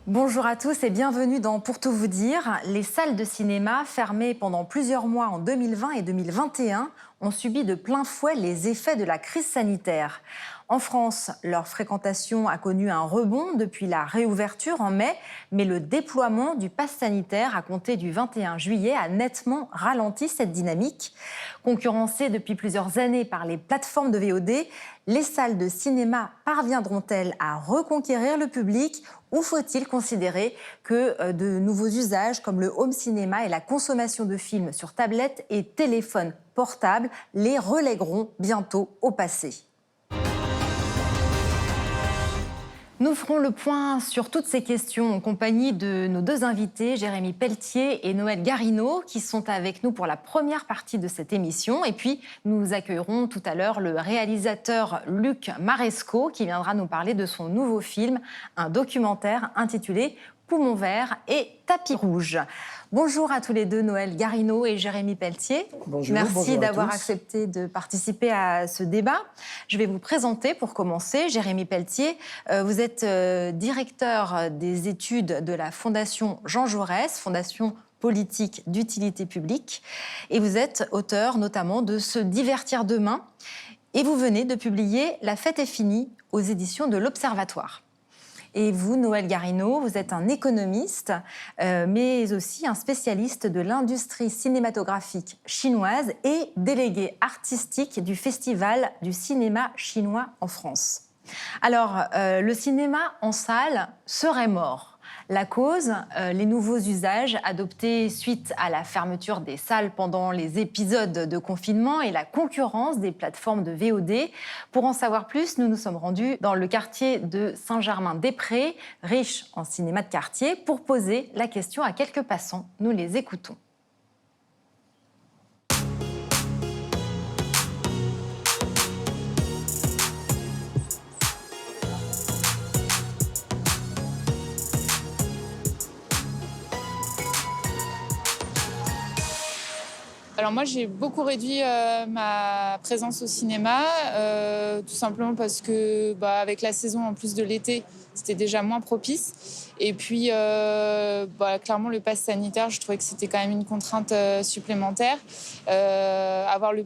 Bonjour à tous et bienvenue dans Pour tout vous dire. Les salles de cinéma, fermées pendant plusieurs mois en 2020 et 2021, ont subi de plein fouet les effets de la crise sanitaire. En France, leur fréquentation a connu un rebond depuis la réouverture en mai, mais le déploiement du pass sanitaire à compter du 21 juillet a nettement ralenti cette dynamique. Concurrencées depuis plusieurs années par les plateformes de VOD, les salles de cinéma parviendront-elles à reconquérir le public ou faut-il considérer que de nouveaux usages comme le home cinéma et la consommation de films sur tablette et téléphone portable les relègueront bientôt au passé? Nous ferons le point sur toutes ces questions en compagnie de nos deux invités, Jérémy Pelletier et Noël Garino, qui sont avec nous pour la première partie de cette émission. Et puis, nous accueillerons tout à l'heure le réalisateur Luc Maresco, qui viendra nous parler de son nouveau film, un documentaire intitulé Poumon vert et tapis rouge. Bonjour à tous les deux, Noël Garino et Jérémy Pelletier. Bonjour, Merci d'avoir tous. accepté de participer à ce débat. Je vais vous présenter pour commencer. Jérémy Pelletier, vous êtes directeur des études de la Fondation Jean Jaurès, fondation politique d'utilité publique. Et vous êtes auteur notamment de Se divertir demain. Et vous venez de publier La fête est finie aux éditions de l'Observatoire. Et vous, Noël Garino, vous êtes un économiste, mais aussi un spécialiste de l'industrie cinématographique chinoise et délégué artistique du Festival du cinéma chinois en France. Alors, le cinéma en salle serait mort. La cause, les nouveaux usages adoptés suite à la fermeture des salles pendant les épisodes de confinement et la concurrence des plateformes de VOD. Pour en savoir plus, nous nous sommes rendus dans le quartier de Saint-Germain-des-Prés, riche en cinéma de quartier, pour poser la question à quelques passants. Nous les écoutons. Alors moi, j'ai beaucoup réduit ma présence au cinéma, tout simplement parce que avec la saison en plus de l'été, c'était déjà moins propice. Et puis, clairement, le pass sanitaire, je trouvais que c'était quand même une contrainte supplémentaire. Avoir le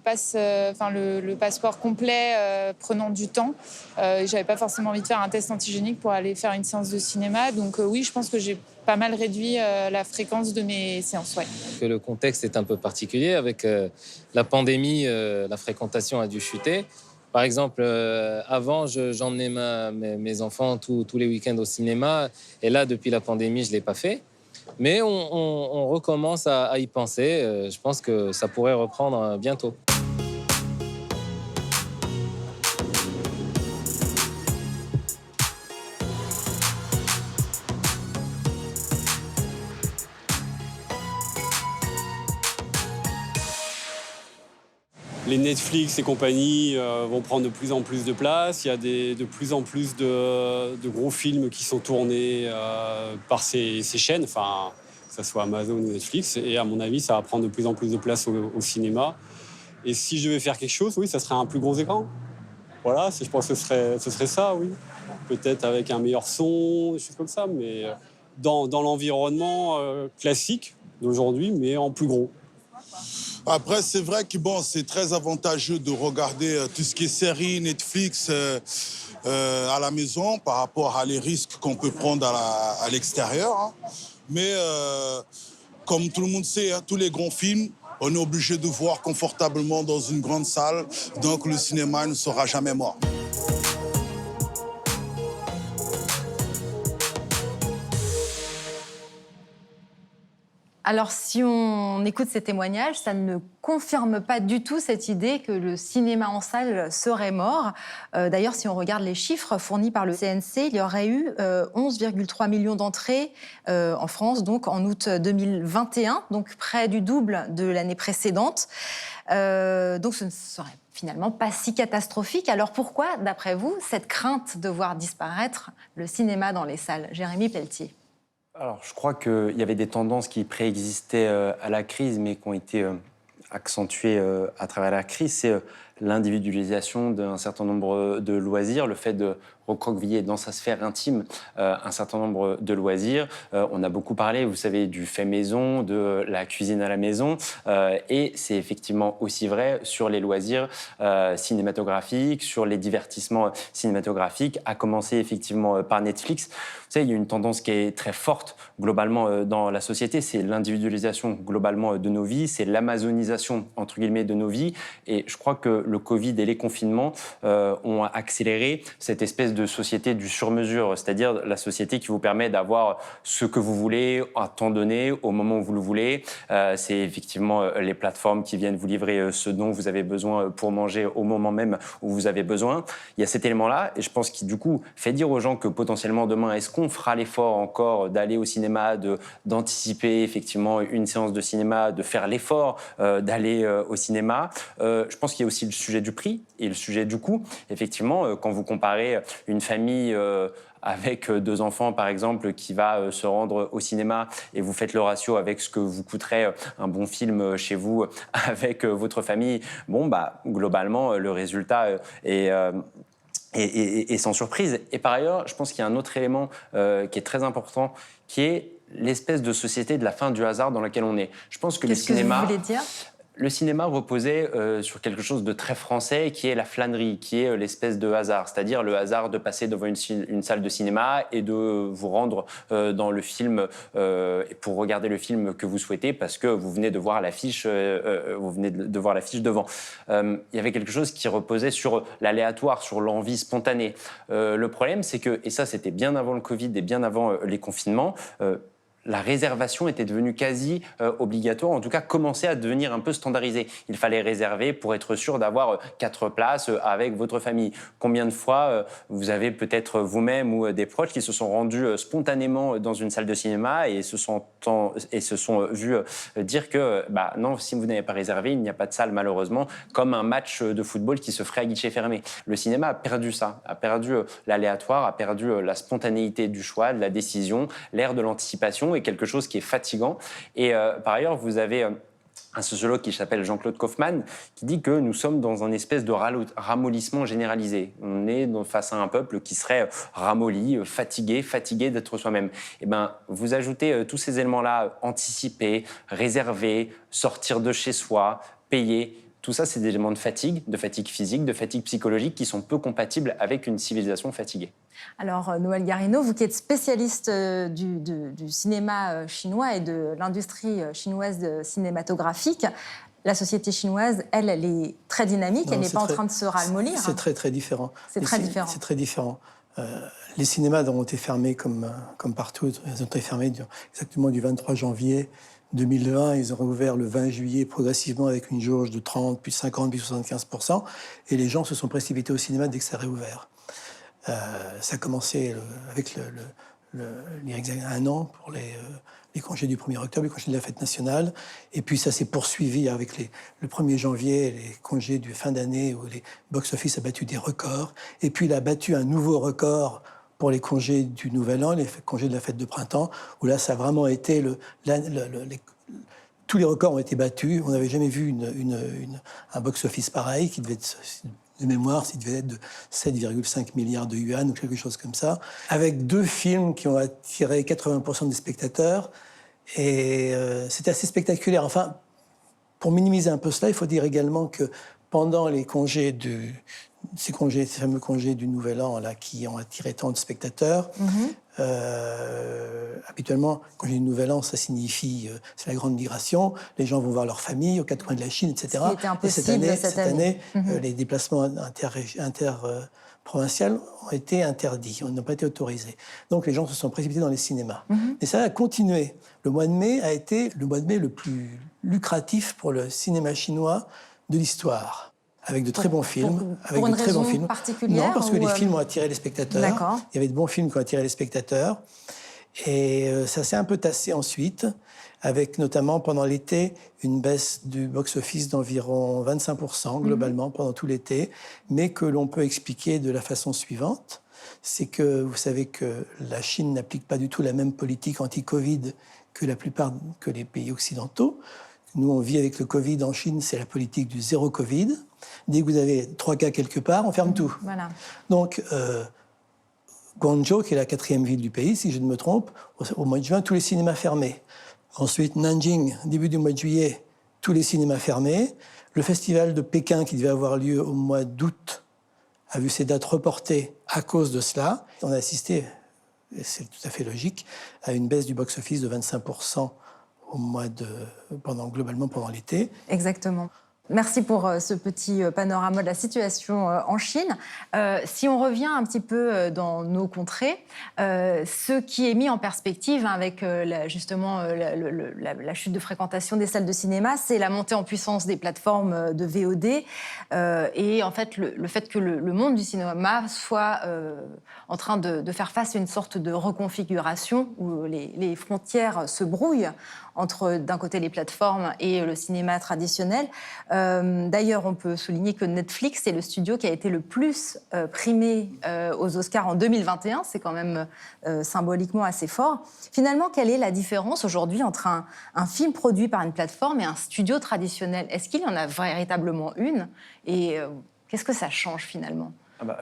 passeport complet prenant du temps. J'avais pas forcément envie de faire un test antigénique pour aller faire une séance de cinéma. Donc oui, je pense que j'ai pas mal réduit la fréquence de mes séances. Ouais. Que le contexte est un peu particulier. Avec la pandémie, la fréquentation a dû chuter. Par exemple, avant, j'emmenais mes enfants tous les week-ends au cinéma. Et là, depuis la pandémie, je ne l'ai pas fait. Mais on recommence à y penser. Je pense que ça pourrait reprendre bientôt. Les Netflix et compagnie vont prendre de plus en plus de place. Il y a de plus en plus de gros films qui sont tournés par ces chaînes, enfin, que ce soit Amazon ou Netflix. Et à mon avis, ça va prendre de plus en plus de place au cinéma. Et si je devais faire quelque chose, oui, ça serait un plus gros écran. Voilà, je pense que ce serait ça, oui. Peut-être avec un meilleur son, des choses comme ça, mais dans l'environnement classique d'aujourd'hui, mais en plus gros. Après, c'est vrai que c'est très avantageux de regarder tout ce qui est séries, Netflix à la maison par rapport à les risques qu'on peut prendre à l'extérieur. Hein. Mais comme tout le monde sait, hein, tous les grands films, on est obligé de voir confortablement dans une grande salle. Donc le cinéma ne sera jamais mort. Alors, si on écoute ces témoignages, ça ne confirme pas du tout cette idée que le cinéma en salle serait mort. D'ailleurs, si on regarde les chiffres fournis par le CNC, il y aurait eu 11,3 millions d'entrées en France, donc en août 2021, donc près du double de l'année précédente. Donc, ce ne serait finalement pas si catastrophique. Alors pourquoi, d'après vous, cette crainte de voir disparaître le cinéma dans les salles? Jérémy Pelletier. Alors, je crois qu'il y avait des tendances qui préexistaient à la crise, mais qui ont été accentuées à travers la crise. C'est l'individualisation d'un certain nombre de loisirs, le fait de recroqueviller dans sa sphère intime un certain nombre de loisirs. On a beaucoup parlé, vous savez, du fait maison, de la cuisine à la maison, et c'est effectivement aussi vrai sur les loisirs cinématographiques, sur les divertissements cinématographiques, à commencer effectivement par Netflix. Vous savez, il y a une tendance qui est très forte globalement dans la société, c'est l'individualisation globalement de nos vies, c'est l'amazonisation entre guillemets de nos vies, et je crois que le Covid et les confinements ont accéléré cette espèce de société du sur-mesure, c'est-à-dire la société qui vous permet d'avoir ce que vous voulez à temps donné, au moment où vous le voulez. C'est effectivement les plateformes qui viennent vous livrer ce dont vous avez besoin pour manger au moment même où vous avez besoin. Il y a cet élément-là, et je pense qu'il du coup fait dire aux gens que potentiellement demain, est-ce qu'on fera l'effort encore d'aller au cinéma, d'anticiper effectivement une séance de cinéma, de faire l'effort d'aller au cinéma. Je pense qu'il y a aussi le sujet du prix et le sujet du coût. Effectivement, quand vous comparez une famille avec 2 enfants, par exemple, qui va se rendre au cinéma et vous faites le ratio avec ce que vous coûterait un bon film chez vous avec votre famille, bon, bah, globalement, le résultat est sans surprise. Et par ailleurs, je pense qu'il y a un autre élément qui est très important, qui est l'espèce de société de la fin du hasard dans laquelle on est. Je pense que Qu'est-ce que vous voulez dire ? Le cinéma reposait sur quelque chose de très français qui est la flânerie, qui est l'espèce de hasard, c'est-à-dire le hasard de passer devant une salle de cinéma et de vous rendre dans le film pour regarder le film que vous souhaitez parce que vous venez de voir l'affiche, devant. Il y avait quelque chose qui reposait sur l'aléatoire, sur l'envie spontanée. Le problème, c'est que, et ça c'était bien avant le Covid et bien avant les confinements, la réservation était devenue quasi obligatoire, en tout cas commençait à devenir un peu standardisée. Il fallait réserver pour être sûr d'avoir 4 places avec votre famille. Combien de fois vous avez peut-être vous-même ou des proches qui se sont rendus spontanément dans une salle de cinéma et se sont vus dire que non, si vous n'avez pas réservé, il n'y a pas de salle malheureusement, comme un match de football qui se ferait à guichet fermé. Le cinéma a perdu ça, a perdu l'aléatoire, a perdu la spontanéité du choix, de la décision, l'ère de l'anticipation, est quelque chose qui est fatigant. Et par ailleurs, vous avez un sociologue qui s'appelle Jean-Claude Kaufmann qui dit que nous sommes dans une espèce de ramollissement généralisé. On est face à un peuple qui serait ramolli, fatigué d'être soi-même. Et vous ajoutez tous ces éléments-là, anticiper, réserver, sortir de chez soi, payer. Tout ça, c'est des éléments de fatigue physique, de fatigue psychologique qui sont peu compatibles avec une civilisation fatiguée. Alors, Noël Guarino, vous qui êtes spécialiste du cinéma chinois et de l'industrie chinoise cinématographique, la société chinoise, elle est très dynamique, elle n'est pas en train de se ramollir. C'est très différent. C'est très différent. C'est très différent. Les cinémas ont été fermés comme partout, ils ont été fermés exactement du 23 janvier 2020, ils ont rouvert le 20 juillet progressivement avec une jauge de 30, puis 50, puis 75%. Et les gens se sont précipités au cinéma dès que ça a réouvert. Ça a commencé avec il y a 1 an pour les congés du 1er octobre, les congés de la fête nationale. Et puis ça s'est poursuivi avec le 1er janvier, les congés de fin d'année où les box-office a battu des records. Et puis il a battu un nouveau record pour les congés du Nouvel An, les congés de la fête de printemps, où là, ça a vraiment été... tous les records ont été battus. On n'avait jamais vu un box-office pareil, qui devait être, de mémoire, il devait être de 7,5 milliards de yuan ou quelque chose comme ça, avec 2 films qui ont attiré 80% des spectateurs. Et c'était assez spectaculaire. Enfin, pour minimiser un peu cela, il faut dire également que pendant les congés ces fameux congés du Nouvel An là, qui ont attiré tant de spectateurs. Habituellement, congé du Nouvel An, ça signifie c'est la grande migration. Les gens vont voir leur famille aux 4 coins de la Chine, etc. Ce qui était impossible cette année, les déplacements interprovinciaux ont été interdits, n'ont pas été autorisés. Donc les gens se sont précipités dans les cinémas. Et ça a continué. Le mois de mai a été le mois de mai le plus lucratif pour le cinéma chinois de l'histoire. Avec de très bons films. Pour une raison particulière? Non, parce que les films ont attiré les spectateurs. D'accord. Il y avait de bons films qui ont attiré les spectateurs. Et ça s'est un peu tassé ensuite, avec notamment pendant l'été une baisse du box-office d'environ 25% globalement pendant tout l'été, mais que l'on peut expliquer de la façon suivante. C'est que vous savez que la Chine n'applique pas du tout la même politique anti-Covid que les pays occidentaux. Nous, on vit avec le Covid en Chine, c'est la politique du zéro Covid. Dès que vous avez 3 cas quelque part, on ferme tout. Voilà. Donc, Guangzhou, qui est la 4e ville du pays, si je ne me trompe, au mois de juin, tous les cinémas fermés. Ensuite, Nanjing, début du mois de juillet, tous les cinémas fermés. Le festival de Pékin, qui devait avoir lieu au mois d'août, a vu ses dates reportées à cause de cela. On a assisté, et c'est tout à fait logique, à une baisse du box-office de 25% globalement pendant l'été. Exactement. Merci pour ce petit panorama de la situation en Chine. Si on revient un petit peu dans nos contrées, ce qui est mis en perspective avec justement la chute de fréquentation des salles de cinéma, c'est la montée en puissance des plateformes de VOD et en fait le fait que le monde du cinéma soit en train de faire face à une sorte de reconfiguration où les frontières se brouillent entre d'un côté les plateformes et le cinéma traditionnel. D'ailleurs, on peut souligner que Netflix est le studio qui a été le plus primé aux Oscars en 2021. C'est quand même symboliquement assez fort. Finalement, quelle est la différence aujourd'hui entre un film produit par une plateforme et un studio traditionnel? Est-ce qu'il y en a véritablement une? Et qu'est-ce que ça change finalement?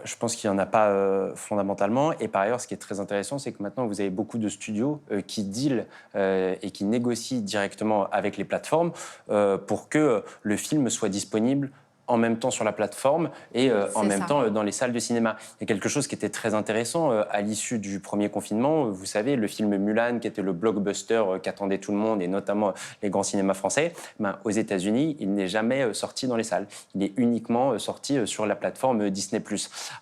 Je pense qu'il n'y en a pas fondamentalement. Et par ailleurs, ce qui est très intéressant, c'est que maintenant, vous avez beaucoup de studios qui dealent et qui négocient directement avec les plateformes pour que le film soit disponible en même temps sur la plateforme et en même temps dans les salles de cinéma. Il y a quelque chose qui était très intéressant à l'issue du premier confinement. Vous savez, le film Mulan, qui était le blockbuster qu'attendait tout le monde, et notamment les grands cinémas français, aux États-Unis, il n'est jamais sorti dans les salles. Il est uniquement sorti sur la plateforme Disney+.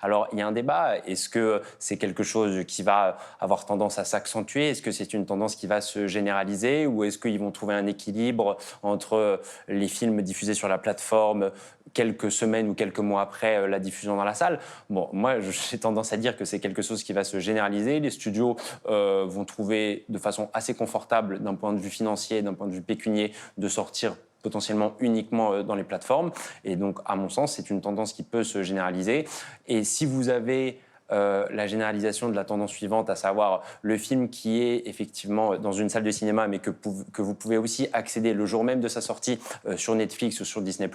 Alors, il y a un débat. Est-ce que c'est quelque chose qui va avoir tendance à s'accentuer? Est-ce que c'est une tendance qui va se généraliser? Ou est-ce qu'ils vont trouver un équilibre entre les films diffusés sur la plateforme quelques semaines ou quelques mois après la diffusion dans la salle? Bon, moi, j'ai tendance à dire que c'est quelque chose qui va se généraliser. Les studios vont trouver de façon assez confortable, d'un point de vue financier, d'un point de vue pécunier, de sortir potentiellement uniquement dans les plateformes. Et donc, à mon sens, c'est une tendance qui peut se généraliser. Et si vous avez la généralisation de la tendance suivante, à savoir le film qui est effectivement dans une salle de cinéma, mais que vous pouvez aussi accéder le jour même de sa sortie sur Netflix ou sur Disney+,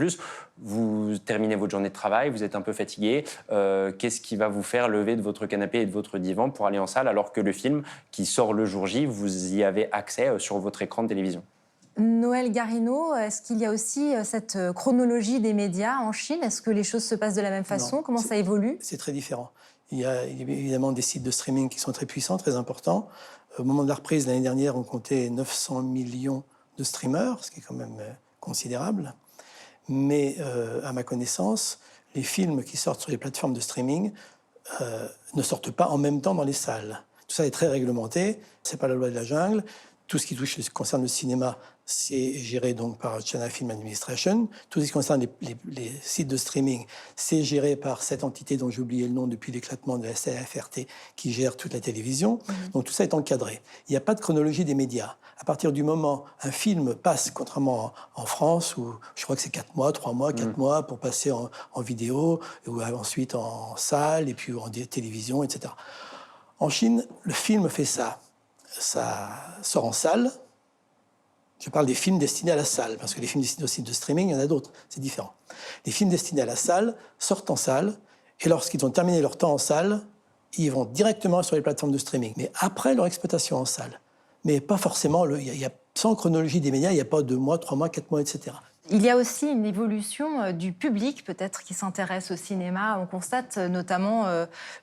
vous terminez votre journée de travail, vous êtes un peu fatigué, qu'est-ce qui va vous faire lever de votre canapé et de votre divan pour aller en salle, alors que le film qui sort le jour J, vous y avez accès sur votre écran de télévision? Noël Garino, est-ce qu'il y a aussi cette chronologie des médias en Chine? Est-ce que les choses se passent de la même façon? Comment ça évolue? C'est très différent. Il y a évidemment des sites de streaming qui sont très puissants, très importants. Au moment de la reprise, l'année dernière, on comptait 900 millions de streamers, ce qui est quand même considérable. Mais à ma connaissance, les films qui sortent sur les plateformes de streaming ne sortent pas en même temps dans les salles. Tout ça est très réglementé, c'est pas la loi de la jungle. Tout ce qui concerne le cinéma, c'est géré donc par China Film Administration. Tout ce qui concerne les sites de streaming, c'est géré par cette entité dont j'ai oublié le nom depuis l'éclatement de la CFRT qui gère toute la télévision. Donc tout ça est encadré. Il n'y a pas de chronologie des médias. À partir du moment où un film passe, contrairement en France, où je crois que c'est 4 mois, 3 mois, 4 mois pour passer en vidéo, ou ensuite en salle, et puis en télévision, etc. En Chine, le film fait ça. Ça sort en salle. Je parle des films destinés à la salle, parce que les films destinés au site de streaming, il y en a d'autres, c'est différent. Les films destinés à la salle sortent en salle, et lorsqu'ils ont terminé leur temps en salle, ils vont directement sur les plateformes de streaming, mais après leur exploitation en salle. Mais pas forcément, sans chronologie des médias, il n'y a pas 2 mois, 3 mois, 4 mois, etc. Il y a aussi une évolution du public, peut-être, qui s'intéresse au cinéma. On constate notamment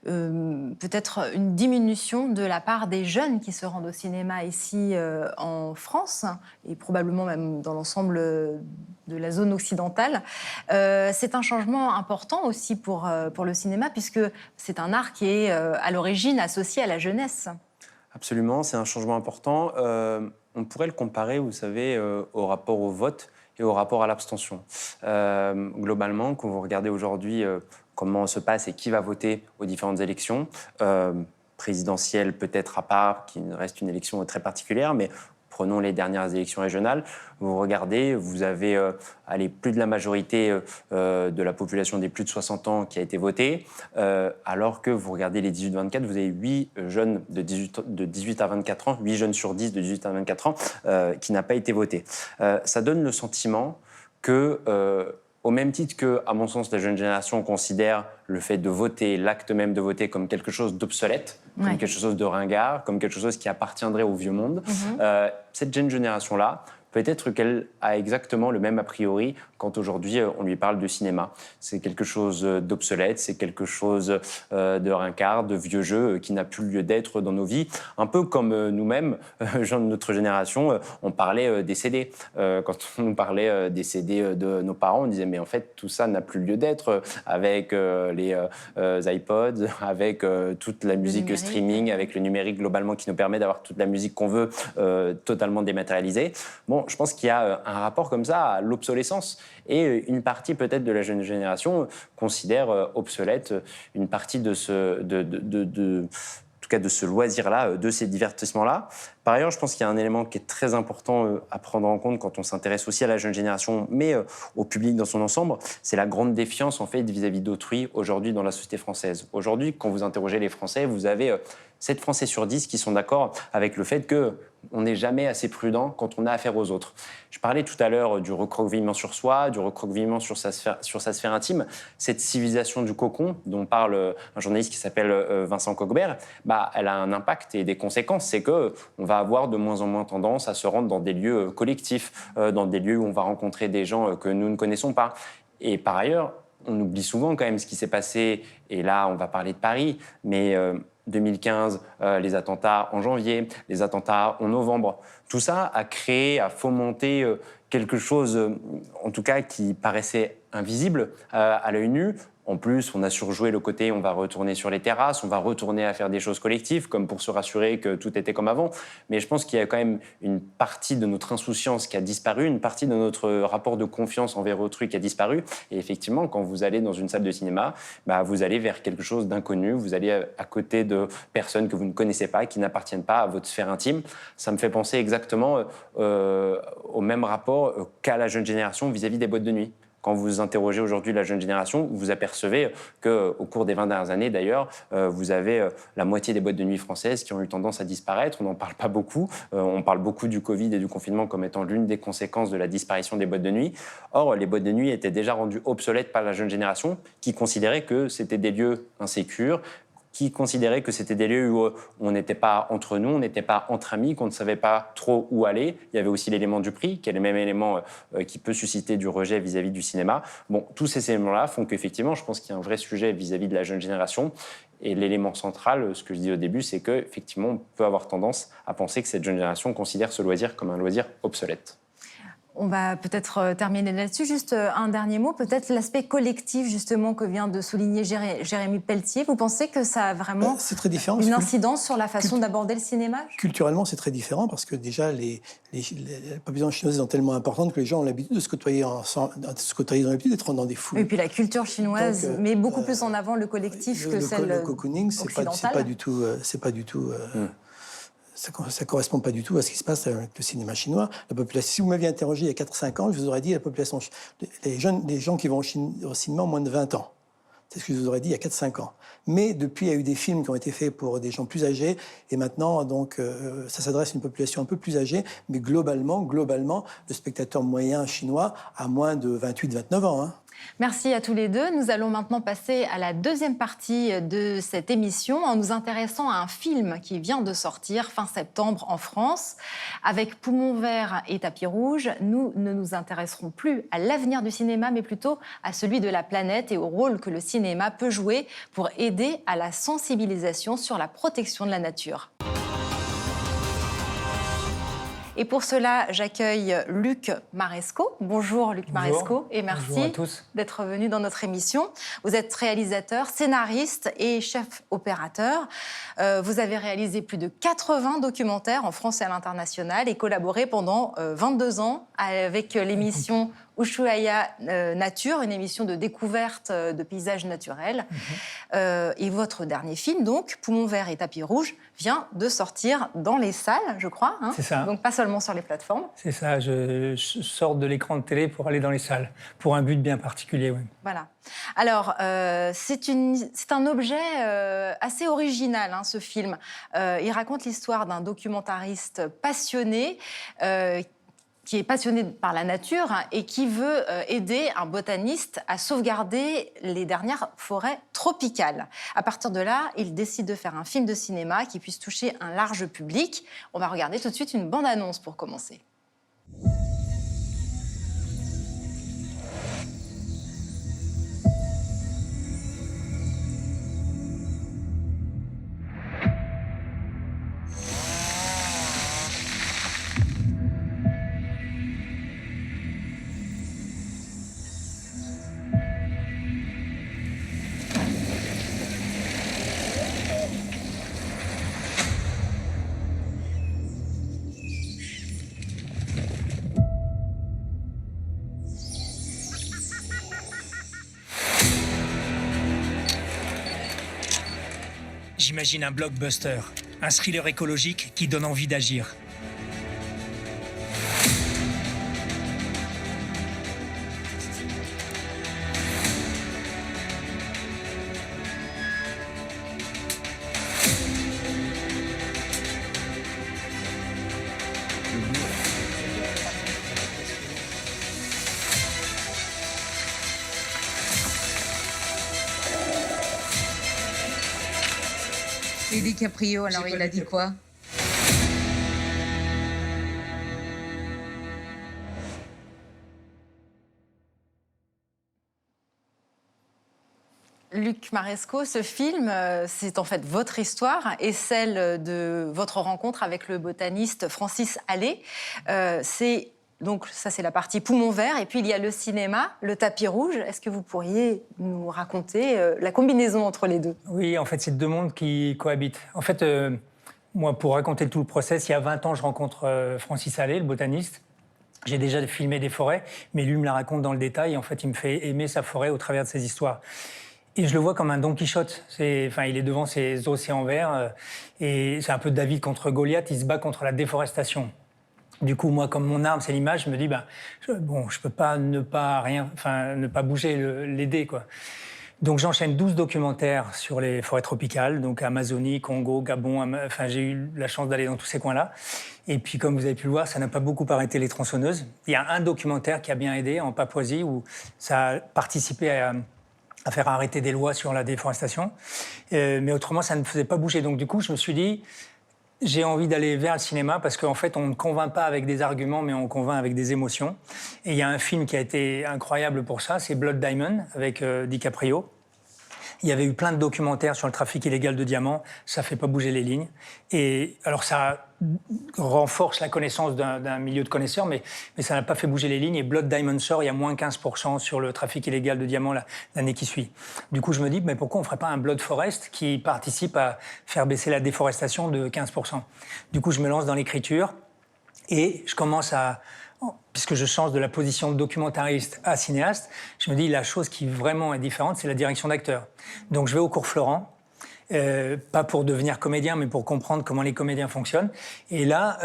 peut-être une diminution de la part des jeunes qui se rendent au cinéma ici en France, et probablement même dans l'ensemble de la zone occidentale. C'est un changement important aussi pour le cinéma, puisque c'est un art qui est à l'origine associé à la jeunesse. Absolument, c'est un changement important. On pourrait le comparer, vous savez, au rapport au vote et au rapport à l'abstention. Globalement, quand vous regardez aujourd'hui comment se passe et qui va voter aux différentes élections, présidentielles peut-être à part, qui reste une élection très particulière, mais prenons les dernières élections régionales, vous regardez, vous avez plus de la majorité de la population des plus de 60 ans qui a été votée, alors que vous regardez les 18-24, vous avez 8 jeunes de 18 à 24 ans, 8 jeunes sur 10 de 18 à 24 ans qui n'a pas été voté. Ça donne le sentiment que Au même titre que, à mon sens, la jeune génération considère le fait de voter, l'acte même de voter, comme quelque chose d'obsolète, comme quelque chose de ringard, comme quelque chose qui appartiendrait au vieux monde. Cette jeune génération-là, peut-être qu'elle a exactement le même a priori quand aujourd'hui on lui parle de cinéma. C'est quelque chose d'obsolète, c'est quelque chose de ringard, de vieux jeu qui n'a plus lieu d'être dans nos vies. Un peu comme nous-mêmes, gens de notre génération, on parlait des CD. Quand on nous parlait des CD de nos parents, on disait mais en fait tout ça n'a plus lieu d'être avec les iPods, avec toute la musique streaming, avec le numérique globalement qui nous permet d'avoir toute la musique qu'on veut totalement dématérialisée. Bon, je pense qu'il y a un rapport comme ça à l'obsolescence et une partie peut-être de la jeune génération considère obsolète une partie de ce, en tout cas de ce loisir-là, de ces divertissements-là. Par ailleurs, je pense qu'il y a un élément qui est très important à prendre en compte quand on s'intéresse aussi à la jeune génération, mais au public dans son ensemble, c'est la grande défiance en fait vis-à-vis d'autrui aujourd'hui dans la société française. Aujourd'hui, quand vous interrogez les Français, vous avez 7 Français sur 10 qui sont d'accord avec le fait qu'on n'est jamais assez prudent quand on a affaire aux autres. Je parlais tout à l'heure du recroquevillement sur soi, du recroquevillement sur sa sphère intime. Cette civilisation du cocon dont parle un journaliste qui s'appelle Vincent Cogbert, elle a un impact et des conséquences. C'est qu'on va avoir de moins en moins tendance à se rendre dans des lieux collectifs, dans des lieux où on va rencontrer des gens que nous ne connaissons pas. Et par ailleurs, on oublie souvent quand même ce qui s'est passé, et là on va parler de Paris, mais 2015, les attentats en janvier, les attentats en novembre, tout ça a créé, a fomenté quelque chose, en tout cas qui paraissait invisible à l'œil nu. En plus, on a surjoué le côté, on va retourner sur les terrasses, on va retourner à faire des choses collectives, comme pour se rassurer que tout était comme avant. Mais je pense qu'il y a quand même une partie de notre insouciance qui a disparu, une partie de notre rapport de confiance envers autrui qui a disparu. Et effectivement, quand vous allez dans une salle de cinéma, vous allez vers quelque chose d'inconnu, vous allez à côté de personnes que vous ne connaissez pas, qui n'appartiennent pas à votre sphère intime. Ça me fait penser exactement au même rapport qu'a la jeune génération vis-à-vis des boîtes de nuit. Quand vous interrogez aujourd'hui la jeune génération, vous apercevez qu'au cours des 20 dernières années, d'ailleurs, vous avez la moitié des boîtes de nuit françaises qui ont eu tendance à disparaître. On n'en parle pas beaucoup. On parle beaucoup du Covid et du confinement comme étant l'une des conséquences de la disparition des boîtes de nuit. Or, les boîtes de nuit étaient déjà rendues obsolètes par la jeune génération qui considérait que c'était des lieux insécures, qui considéraient que c'était des lieux où on n'était pas entre nous, on n'était pas entre amis, qu'on ne savait pas trop où aller. Il y avait aussi l'élément du prix, qui est le même élément qui peut susciter du rejet vis-à-vis du cinéma. Bon, tous ces éléments-là font qu'effectivement, je pense qu'il y a un vrai sujet vis-à-vis de la jeune génération. Et l'élément central, ce que je dis au début, c'est qu'effectivement, on peut avoir tendance à penser que cette jeune génération considère ce loisir comme un loisir obsolète. On va peut-être terminer là-dessus. Juste un dernier mot, peut-être l'aspect collectif, justement, que vient de souligner Jérémy Pelletier. Vous pensez que ça a vraiment c'est très différent, une incidence sur la façon d'aborder le cinéma ? Culturellement, c'est très différent parce que déjà, la population chinoise est tellement importante que les gens ont l'habitude de se côtoyer ensemble, ils ont l'habitude d'être dans des foules. Et puis la culture chinoise met beaucoup plus en avant le collectif que celle Le cocooning, c'est pas du tout... Ça ne correspond pas du tout à ce qui se passe avec le cinéma chinois. La population, si vous m'aviez interrogé il y a 4-5 ans, je vous aurais dit la population, les gens qui vont au cinéma ont moins de 20 ans. C'est ce que je vous aurais dit il y a 4-5 ans. Mais depuis, il y a eu des films qui ont été faits pour des gens plus âgés. Et maintenant, donc, ça s'adresse à une population un peu plus âgée. Mais globalement, le spectateur moyen chinois a moins de 28-29 ans. Hein. Merci à tous les deux. Nous allons maintenant passer à la deuxième partie de cette émission en nous intéressant à un film qui vient de sortir fin septembre en France. Avec Poumon vert et tapis rouge, nous ne nous intéresserons plus à l'avenir du cinéma, mais plutôt à celui de la planète et au rôle que le cinéma peut jouer pour aider à la sensibilisation sur la protection de la nature. Et pour cela, j'accueille Luc Marescot. Bonjour Luc Marescot et merci d'être venu dans notre émission. Vous êtes réalisateur, scénariste et chef opérateur. Vous avez réalisé plus de 80 documentaires en France et à l'international et collaboré pendant 22 ans avec l'émission Ushuaïa Nature, une émission de découverte de paysages naturels. Et votre dernier film, donc, Poumon vert et tapis rouge, vient de sortir dans les salles, je crois. Hein, c'est ça. Donc pas seulement sur les plateformes. C'est ça, je sors de l'écran de télé pour aller dans les salles, pour un but bien particulier. Oui. Voilà. Alors, c'est un objet assez original, hein, ce film. Il raconte l'histoire d'un documentariste passionné qui est passionné par la nature et qui veut aider un botaniste à sauvegarder les dernières forêts tropicales. À partir de là, il décide de faire un film de cinéma qui puisse toucher un large public. On va regarder tout de suite une bande-annonce pour commencer. J'imagine un blockbuster, un thriller écologique qui donne envie d'agir. Et DiCaprio, alors il a dit quoi? Luc Maresco, ce film, c'est en fait votre histoire et celle de votre rencontre avec le botaniste Francis Allais. Donc ça, c'est la partie poumon vert. Et puis, il y a le cinéma, le tapis rouge. Est-ce que vous pourriez nous raconter la combinaison entre les deux? Oui, en fait, c'est deux mondes qui cohabitent. En fait, moi, pour raconter tout le process, il y a 20 ans, je rencontre Francis Allais, le botaniste. J'ai déjà filmé des forêts, mais lui me la raconte dans le détail. En fait, il me fait aimer sa forêt au travers de ses histoires. Et je le vois comme un Don Quichotte. Il est devant ces océans verts. Et c'est un peu David contre Goliath. Il se bat contre la déforestation. Du coup, moi, comme mon arme, c'est l'image, je me dis, je peux pas ne pas bouger, l'aider, quoi. Donc, j'enchaîne 12 documentaires sur les forêts tropicales, donc Amazonie, Congo, Gabon. J'ai eu la chance d'aller dans tous ces coins-là. Et puis, comme vous avez pu le voir, ça n'a pas beaucoup arrêté les tronçonneuses. Il y a un documentaire qui a bien aidé en Papouasie, où ça a participé à faire arrêter des lois sur la déforestation. Mais autrement, ça ne faisait pas bouger. Donc, du coup, je me suis dit, j'ai envie d'aller vers le cinéma parce qu'en fait, on ne convainc pas avec des arguments, mais on convainc avec des émotions. Et il y a un film qui a été incroyable pour ça, c'est Blood Diamond, avec DiCaprio. Il y avait eu plein de documentaires sur le trafic illégal de diamants, ça ne fait pas bouger les lignes. Et alors ça renforce la connaissance d'un milieu de connaisseurs, mais ça n'a pas fait bouger les lignes. Et Blood Diamond sort, il y a moins 15% sur le trafic illégal de diamants l'année qui suit. Du coup, je me dis, mais pourquoi on ne ferait pas un Blood Forest qui participe à faire baisser la déforestation de 15%? Du coup, je me lance dans l'écriture et je commence puisque je change de la position de documentariste à cinéaste, je me dis la chose qui vraiment est différente, c'est la direction d'acteur. Donc je vais au cours Florent, pas pour devenir comédien, mais pour comprendre comment les comédiens fonctionnent. Et là,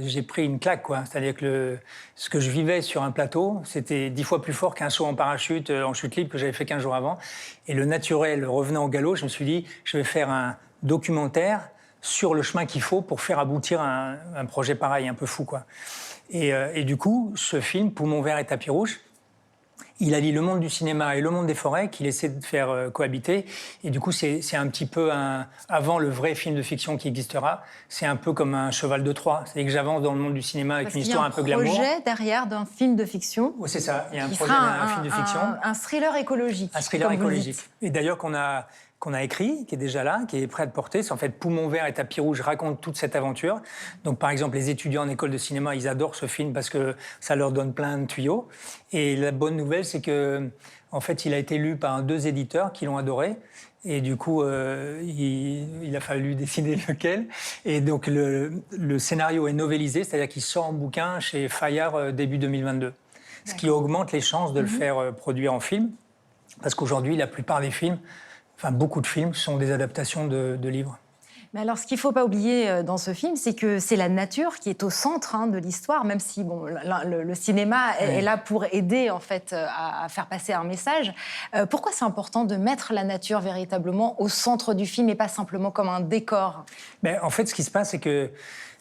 j'ai pris une claque, quoi. C'est-à-dire que ce que je vivais sur un plateau, c'était 10 fois plus fort qu'un saut en parachute, en chute libre que j'avais fait 15 jours avant. Et le naturel revenant au galop, je me suis dit, je vais faire un documentaire sur le chemin qu'il faut pour faire aboutir un projet pareil, un peu fou, quoi. Et du coup, ce film, Poumon vert et tapis rouge, il allie le monde du cinéma et le monde des forêts qu'il essaie de faire cohabiter. Et du coup, c'est un petit peu avant le vrai film de fiction qui existera, c'est un peu comme un cheval de Troie. C'est que j'avance dans le monde du cinéma avec une histoire un peu glamour. Il y a un projet derrière d'un film de fiction. Oui, c'est ça. Il y a un projet d'un film de fiction. Un thriller écologique. Un thriller écologique. Et d'ailleurs, qu'on a écrit, qui est déjà là, qui est prêt à être porté. C'est en fait Poumon vert et tapis rouge racontent toute cette aventure. Donc, par exemple, les étudiants en école de cinéma, ils adorent ce film parce que ça leur donne plein de tuyaux. Et la bonne nouvelle, c'est que, en fait, il a été lu par 2 éditeurs qui l'ont adoré. Et du coup, il a fallu décider lequel. Et donc, le scénario est novélisé, c'est-à-dire qu'il sort en bouquin chez Fayard début 2022. Ce qui augmente les chances de le faire produire en film. Parce qu'aujourd'hui, la plupart des films, beaucoup de films sont des adaptations de livres. Mais alors, ce qu'il ne faut pas oublier dans ce film, c'est que c'est la nature qui est au centre de l'histoire, même si bon, le cinéma est là pour aider en fait à faire passer un message. Pourquoi c'est important de mettre la nature véritablement au centre du film et pas simplement comme un décor? En fait, ce qui se passe, c'est que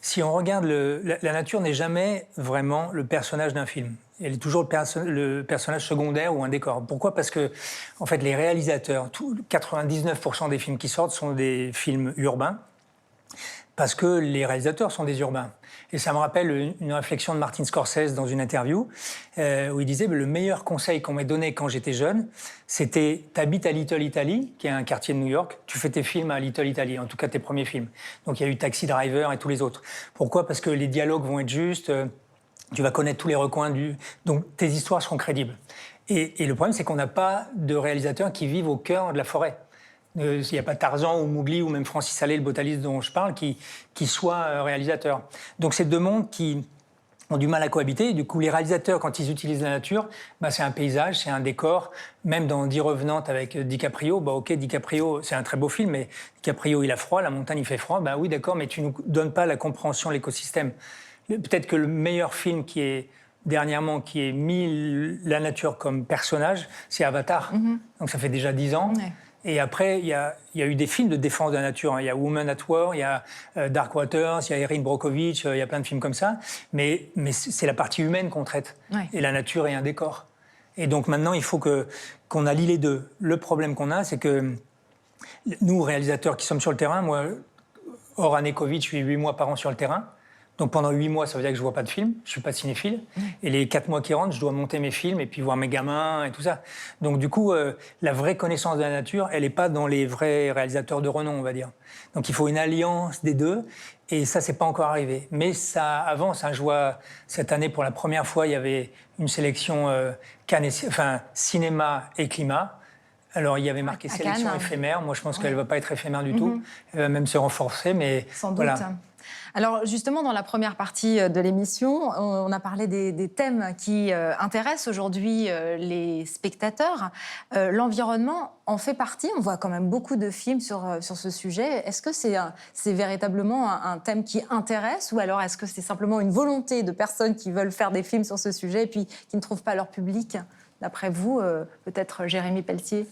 si on regarde, la nature n'est jamais vraiment le personnage d'un film. Elle est toujours le personnage secondaire ou un décor. Pourquoi? Parce que, en fait, les réalisateurs, 99% des films qui sortent sont des films urbains, parce que les réalisateurs sont des urbains. Et ça me rappelle une réflexion de Martin Scorsese dans une interview, où il disait le meilleur conseil qu'on m'ait donné quand j'étais jeune, c'était « t'habites à Little Italy, qui est un quartier de New York, tu fais tes films à Little Italy, en tout cas tes premiers films. » Donc il y a eu Taxi Driver et tous les autres. Pourquoi? Parce que les dialogues vont être justes, tu vas connaître tous les recoins donc tes histoires seront crédibles. Et le problème, c'est qu'on n'a pas de réalisateurs qui vivent au cœur de la forêt. Il n'y a pas Tarzan ou Mowgli ou même Francis Allais, le botaniste dont je parle, qui soit réalisateur. Donc c'est deux mondes qui ont du mal à cohabiter. Du coup, les réalisateurs, quand ils utilisent la nature, c'est un paysage, c'est un décor. Même dans 10 Revenantes avec DiCaprio, ok, DiCaprio, c'est un très beau film, mais DiCaprio, il a froid, la montagne, il fait froid. Oui, d'accord, mais tu ne nous donnes pas la compréhension de l'écosystème. Peut-être que le meilleur film qui ait mis la nature comme personnage, c'est Avatar. Donc ça fait déjà 10 ans. Ouais. Et après, il y a eu des films de défense de la nature. Il y a Woman at War, il y a Dark Waters, il y a Erin Brockovich, il y a plein de films comme ça. Mais c'est la partie humaine qu'on traite. Ouais. Et la nature est un décor. Et donc maintenant, il faut qu'on allie les deux. Le problème qu'on a, c'est que nous, réalisateurs qui sommes sur le terrain, moi, hors année Covid, je suis 8 mois par an sur le terrain. Donc pendant 8 mois, ça veut dire que je ne vois pas de films, je ne suis pas cinéphile. Et les 4 mois qui rentrent, je dois monter mes films et puis voir mes gamins et tout ça. Donc du coup, la vraie connaissance de la nature, elle n'est pas dans les vrais réalisateurs de renom, on va dire. Donc il faut une alliance des deux. Et ça, ce n'est pas encore arrivé. Mais ça avance. Je vois, cette année, pour la première fois, il y avait une sélection cinéma et climat. Alors, il y avait marqué sélection éphémère. Moi, je pense qu'elle ne va pas être éphémère du tout. Elle va même se renforcer. Mais sans doute. Alors justement, dans la première partie de l'émission, on a parlé des thèmes qui intéressent aujourd'hui les spectateurs. L'environnement en fait partie. On voit quand même beaucoup de films sur ce sujet. Est-ce que c'est véritablement un thème qui intéresse, ou alors est-ce que c'est simplement une volonté de personnes qui veulent faire des films sur ce sujet et puis qui ne trouvent pas leur public? D'après vous, peut-être Jérémy Pelletier?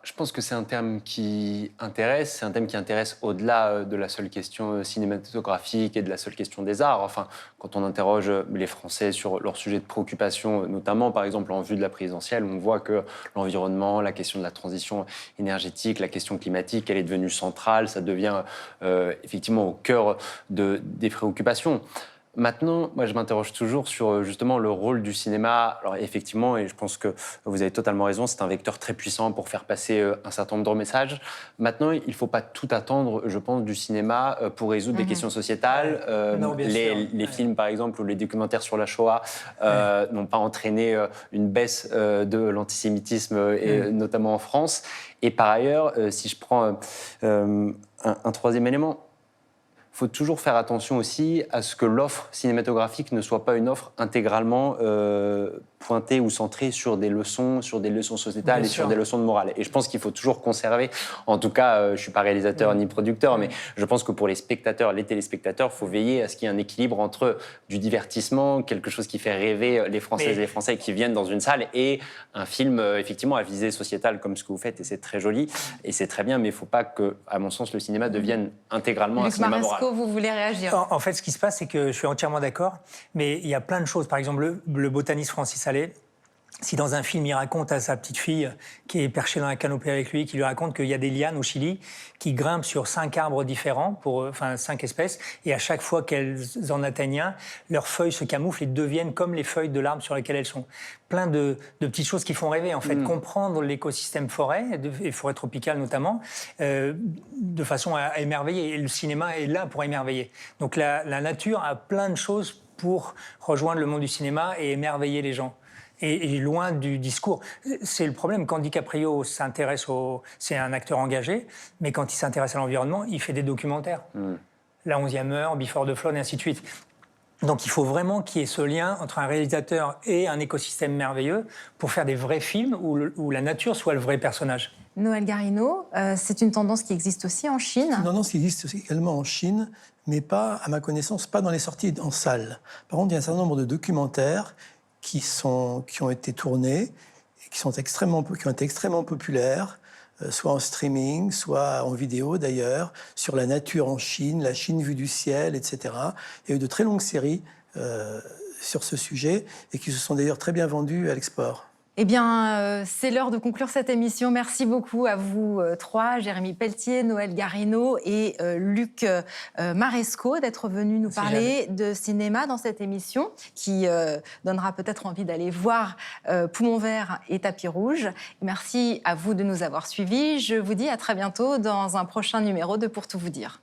Je pense que c'est un thème qui intéresse. C'est un thème qui intéresse au-delà de la seule question cinématographique et de la seule question des arts. Enfin, quand on interroge les Français sur leur sujet de préoccupation, notamment, par exemple, en vue de la présidentielle, on voit que l'environnement, la question de la transition énergétique, la question climatique, elle est devenue centrale. Ça devient effectivement au cœur des préoccupations. Maintenant, moi, je m'interroge toujours sur justement le rôle du cinéma. Alors effectivement, et je pense que vous avez totalement raison, c'est un vecteur très puissant pour faire passer un certain nombre de messages. Maintenant, il ne faut pas tout attendre, je pense, du cinéma pour résoudre des questions sociétales. Les films, par exemple, ou les documentaires sur la Shoah n'ont pas entraîné une baisse de l'antisémitisme, et notamment en France. Et par ailleurs, si je prends un troisième élément, il faut toujours faire attention aussi à ce que l'offre cinématographique ne soit pas une offre intégralement pointée ou centrée sur des leçons sociétales sur des leçons de morale. Et je pense qu'il faut toujours conserver, en tout cas, je ne suis pas réalisateur ni producteur, mais je pense que pour les spectateurs, les téléspectateurs, il faut veiller à ce qu'il y ait un équilibre entre du divertissement, quelque chose qui fait rêver les Françaises et les Français qui viennent dans une salle, et un film, effectivement, à visée sociétale comme ce que vous faites, et c'est très joli, et c'est très bien, mais il ne faut pas que, à mon sens, le cinéma devienne intégralement un cinéma moral. Vous voulez réagir? En fait, ce qui se passe, c'est que je suis entièrement d'accord, mais il y a plein de choses. Par exemple, le botaniste Francis Allais, si dans un film, il raconte à sa petite fille qui est perchée dans la canopée avec lui, qui lui raconte qu'il y a des lianes au Chili qui grimpent sur 5 arbres différents, 5 espèces, et à chaque fois qu'elles en atteignent un, leurs feuilles se camouflent et deviennent comme les feuilles de l'arbre sur lesquelles elles sont. Plein de petites choses qui font rêver, en fait. Comprendre l'écosystème forêt, et forêt tropicale notamment, de façon à émerveiller. Et le cinéma est là pour émerveiller. Donc la nature a plein de choses pour rejoindre le monde du cinéma et émerveiller les gens. Et loin du discours. C'est le problème. Quand DiCaprio s'intéresse c'est un acteur engagé, mais quand il s'intéresse à l'environnement, il fait des documentaires. La 11e heure, Before the Flood, et ainsi de suite. Donc il faut vraiment qu'il y ait ce lien entre un réalisateur et un écosystème merveilleux pour faire des vrais films où la nature soit le vrai personnage. Noël Garino, c'est une tendance qui existe aussi en Chine. C'est une tendance qui existe également en Chine, mais pas, à ma connaissance, pas dans les sorties en salle. Par contre, il y a un certain nombre de documentaires qui ont été tournés, et qui ont été extrêmement populaires, soit en streaming, soit en vidéo d'ailleurs, sur la nature en Chine, la Chine vue du ciel, etc. Il y a eu de très longues séries sur ce sujet et qui se sont d'ailleurs très bien vendues à l'export. Eh bien, c'est l'heure de conclure cette émission. Merci beaucoup à vous trois, Jérémy Pelletier, Noël Garino et Luc Maresco, d'être venus nous parler de cinéma dans cette émission qui donnera peut-être envie d'aller voir Poumon vert et Tapis rouge. Et merci à vous de nous avoir suivis. Je vous dis à très bientôt dans un prochain numéro de Pour tout vous dire.